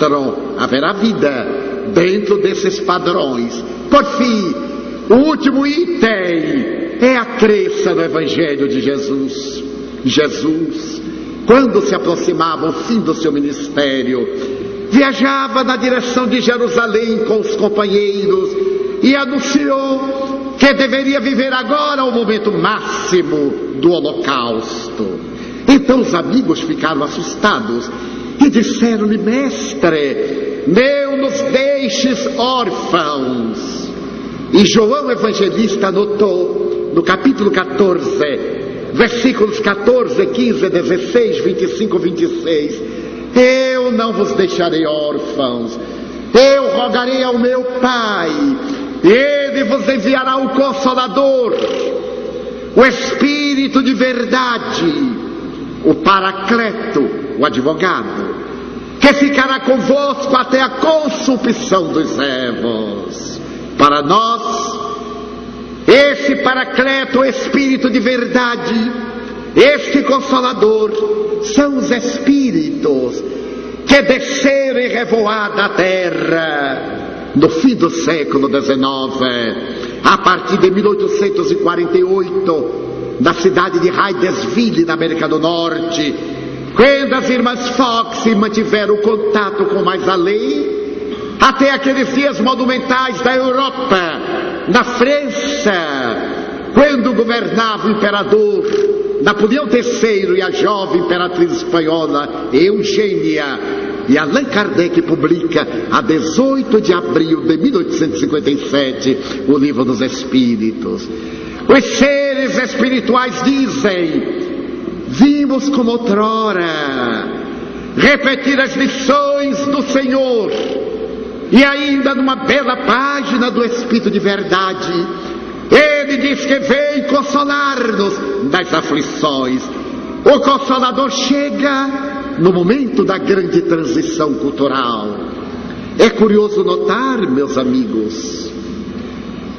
patron, haverá vida dentro desses padrões. Por fim, o último item é a crença no Evangelho de Jesus. Jesus, quando se aproximava o fim do seu ministério, viajava na direção de Jerusalém com os companheiros e anunciou que deveria viver agora o momento máximo do holocausto. Então os amigos ficaram assustados e disseram-lhe: mestre, não nos deixes órfãos. E João Evangelista anotou no capítulo 14, versículos 14, 15, 16, 25, 26: eu não vos deixarei órfãos, eu rogarei ao meu Pai, e Ele vos enviará o Consolador, o Espírito de verdade, o Paracleto, o advogado, que ficará convosco até a consumpção dos séculos. Para nós, esse Paracleto, o Espírito de verdade, este Consolador, são os Espíritos que desceram e revoaram da terra no fim do século XIX, a partir de 1848, na cidade de Hydesville, na América do Norte, quando as irmãs Fox mantiveram o contato com o mais além, até aqueles dias monumentais da Europa, na França, quando governava o imperador Napoleão III e a jovem imperatriz espanhola Eugênia, e Allan Kardec publica a 18 de abril de 1857 o Livro dos Espíritos. Os seres espirituais dizem: vimos como outrora repetir as lições do Senhor, e ainda numa bela página do Espírito de verdade, Ele diz que vem consolar-nos das aflições. O Consolador chega no momento da grande transição cultural. É curioso notar, meus amigos,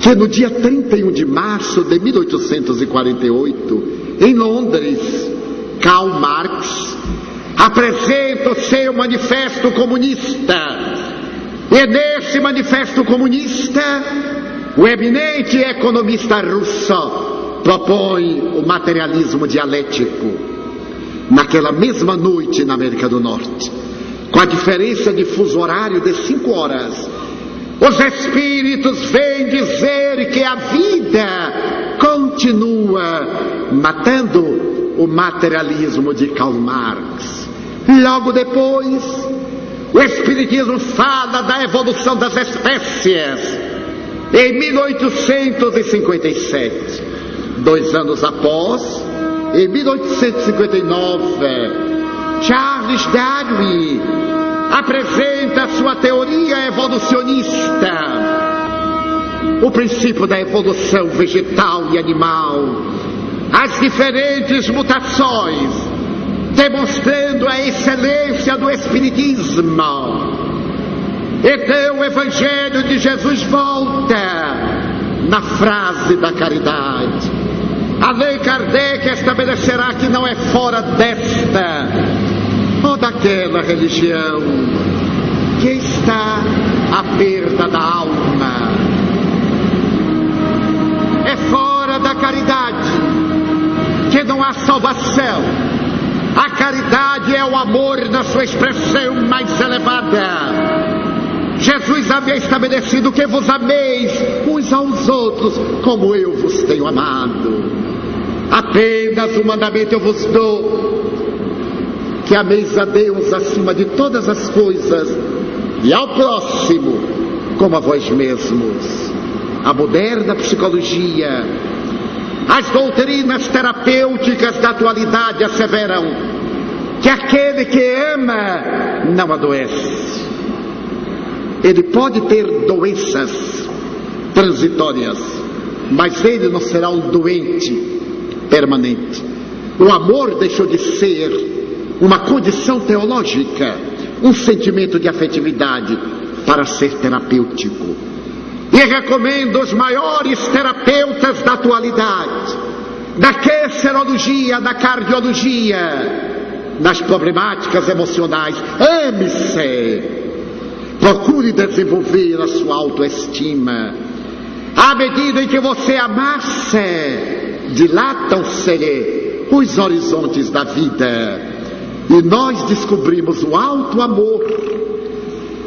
que no dia 31 de março de 1848, em Londres, Karl Marx apresenta o seu manifesto comunista. E nesse manifesto comunista, o eminente economista russo propõe o materialismo dialético. Naquela mesma noite na América do Norte, com a diferença de fuso horário de 5 horas, os espíritos vêm dizer que a vida continua, matando o materialismo de Karl Marx. Logo depois, o espiritismo fala da evolução das espécies. Em 1857, 2 anos após, em 1859, Charles Darwin apresenta sua teoria evolucionista, o princípio da evolução vegetal e animal, as diferentes mutações, demonstrando a excelência do espiritismo. Então o Evangelho de Jesus volta na frase da caridade. Allan Kardec estabelecerá que não é fora desta ou daquela religião que está a perda da alma. É fora da caridade que não há salvação. A caridade é o amor na sua expressão mais elevada. Jesus havia estabelecido que vos ameis uns aos outros como eu vos tenho amado. Apenas um mandamento eu vos dou: que ameis a Deus acima de todas as coisas e ao próximo como a vós mesmos. A moderna psicologia, as doutrinas terapêuticas da atualidade asseveram que aquele que ama não adoece. Ele pode ter doenças transitórias, mas ele não será um doente permanente. O amor deixou de ser uma condição teológica, um sentimento de afetividade, para ser terapêutico. E recomendo os maiores terapeutas da atualidade, da cancerologia, da cardiologia, das problemáticas emocionais: ame-se. Procure desenvolver a sua autoestima. À medida em que você amar-se, dilatam-se os horizontes da vida. E nós descobrimos o alto amor.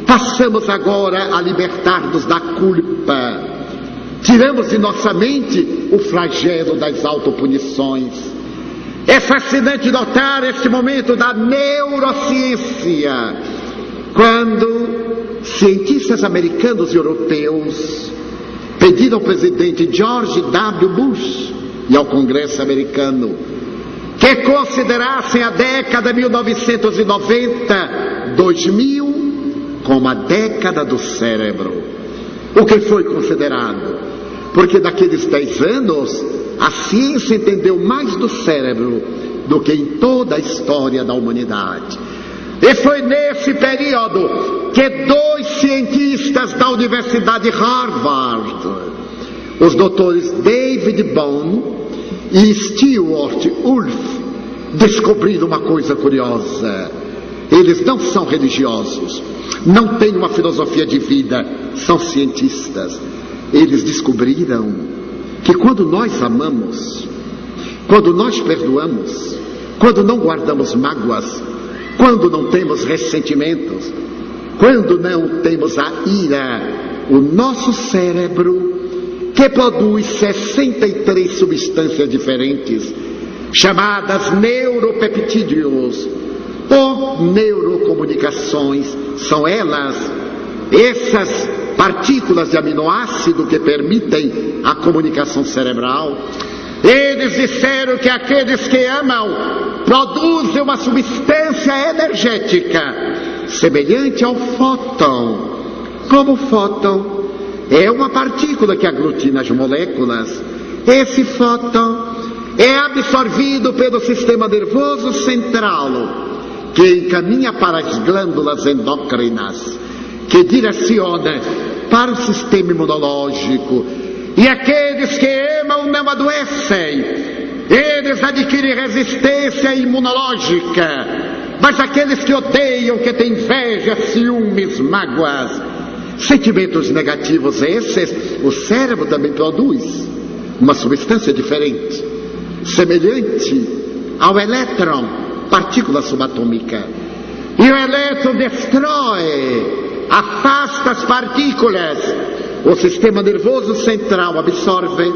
Passamos agora a libertar-nos da culpa. Tiramos de nossa mente o flagelo das autopunições. É fascinante notar este momento da neurociência, quando cientistas americanos e europeus pediram ao presidente George W. Bush e ao Congresso americano que considerassem a década 1990-2000 como a década do cérebro. O que foi considerado? Porque daqueles 10 anos, a ciência entendeu mais do cérebro do que em toda a história da humanidade. E foi nesse período que 2 cientistas da Universidade Harvard, os doutores David Bohm e Stewart Wolf, descobriram uma coisa curiosa. Eles não são religiosos, não têm uma filosofia de vida, são cientistas. Eles descobriram que quando nós amamos, quando nós perdoamos, quando não guardamos mágoas, quando não temos ressentimentos, quando não temos a ira, o nosso cérebro, que produz 63 substâncias diferentes, chamadas neuropeptídeos ou neurocomunicações, são elas, essas partículas de aminoácido que permitem a comunicação cerebral. Eles disseram que aqueles que amam produzem uma substância energética semelhante ao fóton. Como o fóton é uma partícula que aglutina as moléculas, esse fóton é absorvido pelo sistema nervoso central, que encaminha para as glândulas endócrinas, que direciona para o sistema imunológico. E aqueles que amam não adoecem, eles adquirem resistência imunológica. Mas aqueles que odeiam, que têm inveja, ciúmes, mágoas, sentimentos negativos esses, o cérebro também produz uma substância diferente, semelhante ao elétron, partícula subatômica. E o elétron destrói, afasta as partículas. O sistema nervoso central absorve,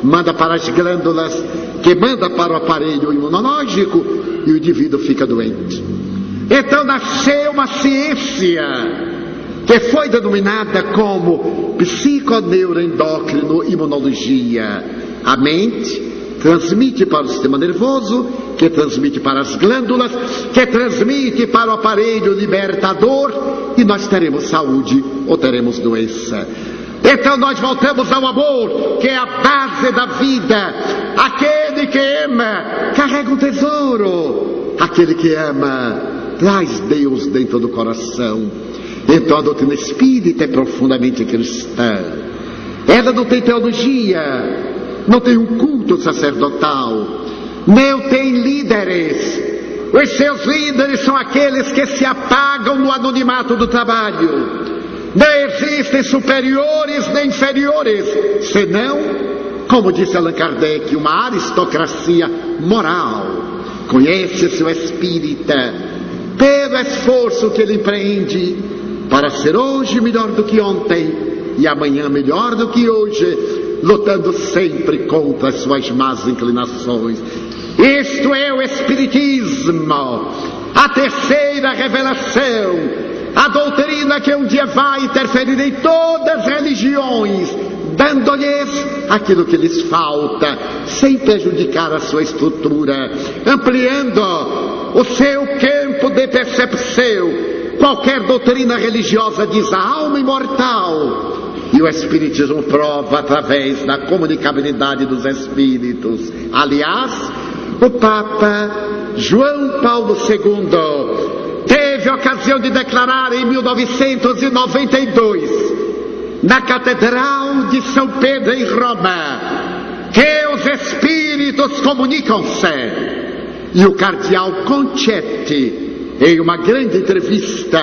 manda para as glândulas, que manda para o aparelho imunológico, e o indivíduo fica doente. Então nasceu uma ciência que foi denominada como psiconeuroendócrino-imunologia. A mente transmite para o sistema nervoso, que transmite para as glândulas, que transmite para o aparelho libertador, e nós teremos saúde ou teremos doença. Então nós voltamos ao amor, que é a base da vida. Aquele que ama carrega um tesouro. Aquele que ama traz Deus dentro do coração. Então a doutrina espírita é profundamente cristã. Ela não tem teologia, não tem um culto sacerdotal, não tem líderes. Os seus líderes são aqueles que se apagam no anonimato do trabalho. Não existem superiores nem inferiores, senão, como disse Allan Kardec, uma aristocracia moral. Conhece-se o espírita pelo esforço que ele empreende para ser hoje melhor do que ontem e amanhã melhor do que hoje, lutando sempre contra as suas más inclinações. Isto é o Espiritismo, a terceira revelação, a doutrina que um dia vai interferir em todas as religiões, dando-lhes aquilo que lhes falta, sem prejudicar a sua estrutura, ampliando o seu campo de percepção. Qualquer doutrina religiosa diz a alma imortal, e o Espiritismo prova através da comunicabilidade dos espíritos. Aliás, o Papa João Paulo II teve ocasião de declarar em 1992, na Catedral de São Pedro em Roma, que os espíritos comunicam-se. E o cardeal Concetti, em uma grande entrevista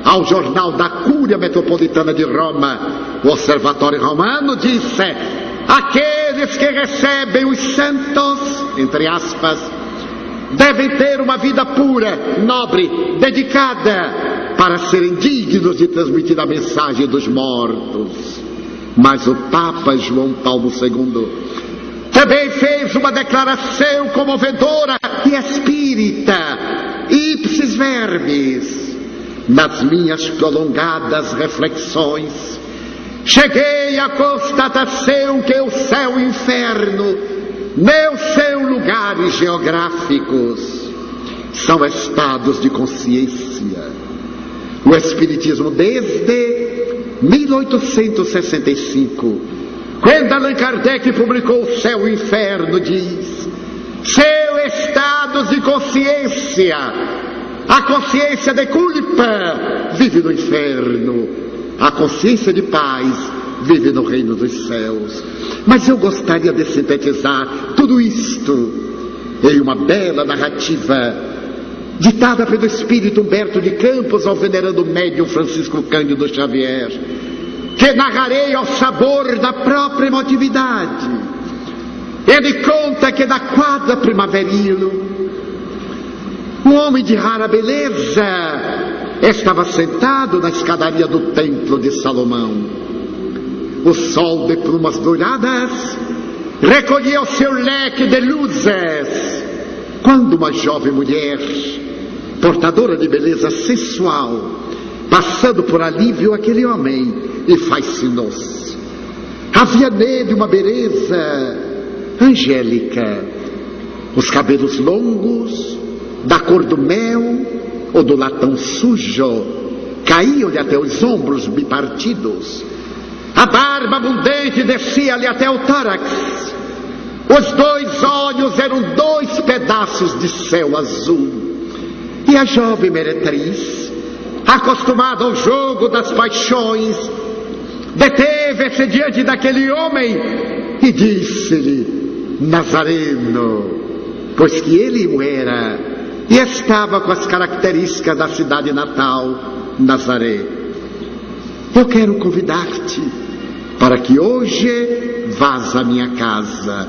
ao jornal da Cúria Metropolitana de Roma, o Observatório Romano disse: aqueles que recebem os santos, entre aspas, devem ter uma vida pura, nobre, dedicada, para serem dignos de transmitir a mensagem dos mortos. Mas o Papa João Paulo II também fez uma declaração comovedora e espírita, ipsis verbis. Nas minhas prolongadas reflexões, cheguei à constatação que o céu e o inferno não são lugares geográficos, são estados de consciência. O Espiritismo, desde 1865, quando Allan Kardec publicou O Céu e o Inferno, diz: são estados de consciência. A consciência de culpa vive no inferno, a consciência de paz vive no reino dos céus. Mas eu gostaria de sintetizar tudo isto em uma bela narrativa ditada pelo espírito Humberto de Campos ao venerando médium Francisco Cândido Xavier, que narrarei ao sabor da própria emotividade. Ele conta que na quadra primaveril, um homem de rara beleza estava sentado na escadaria do templo de Salomão. O sol de plumas douradas recolhia o seu leque de luzes, quando uma jovem mulher, portadora de beleza sensual, passando por ali, viu aquele homem e fascinou-se. Havia nele uma beleza angélica, os cabelos longos, da cor do mel ou do latão sujo, caíam-lhe até os ombros bipartidos. A barba abundante descia-lhe até o tórax. Os dois olhos eram dois pedaços de céu azul. E a jovem meretriz, acostumada ao jogo das paixões, deteve-se diante daquele homem e disse-lhe: Nazareno, pois que ele o era, e estava com as características da cidade natal, Nazaré. Eu quero convidar-te para que hoje vás à minha casa.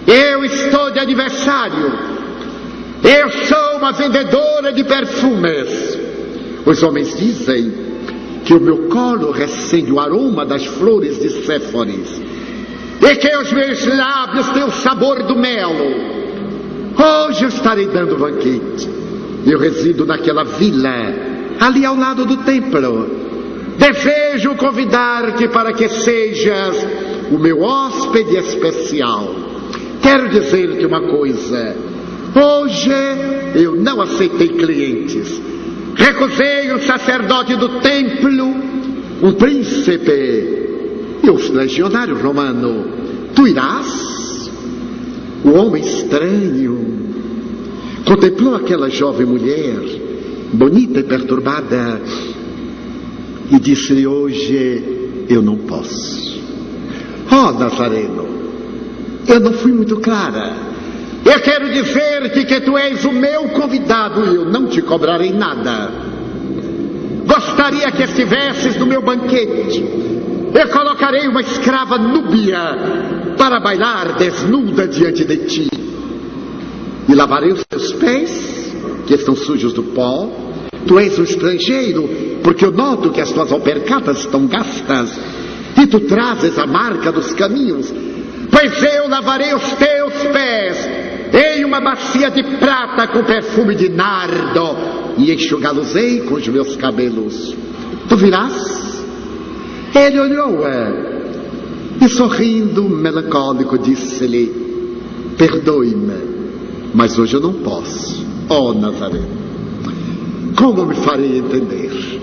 Eu estou de aniversário. Eu sou uma vendedora de perfumes. Os homens dizem que o meu colo recende o aroma das flores de séforis e que os meus lábios têm o sabor do mel. Hoje eu estarei dando banquete. Eu resido naquela vila, ali ao lado do templo. Desejo convidar-te para que sejas o meu hóspede especial. Quero dizer-te uma coisa. Hoje eu não aceitei clientes. Recusei um sacerdote do templo, um príncipe e um legionário romano. Tu irás? O homem estranho contemplou aquela jovem mulher, bonita e perturbada, e disse-lhe: hoje eu não posso. Oh, Nazareno, eu não fui muito clara. Eu quero dizer-te que tu és o meu convidado e eu não te cobrarei nada. Gostaria que estivesses no meu banquete. Eu colocarei uma escrava núbia para bailar desnuda diante de ti. E lavarei os teus pés, que estão sujos do pó. Tu és um estrangeiro, porque eu noto que as tuas alpercatas estão gastas. E tu trazes a marca dos caminhos. Pois eu lavarei os teus pés em uma bacia de prata com perfume de nardo, e enxugá-los-ei com os meus cabelos. Tu virás? Ele olhou-a e, sorrindo melancólico, disse-lhe: perdoe-me, mas hoje eu não posso. Oh, Nazaré, como me farei entender?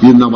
e não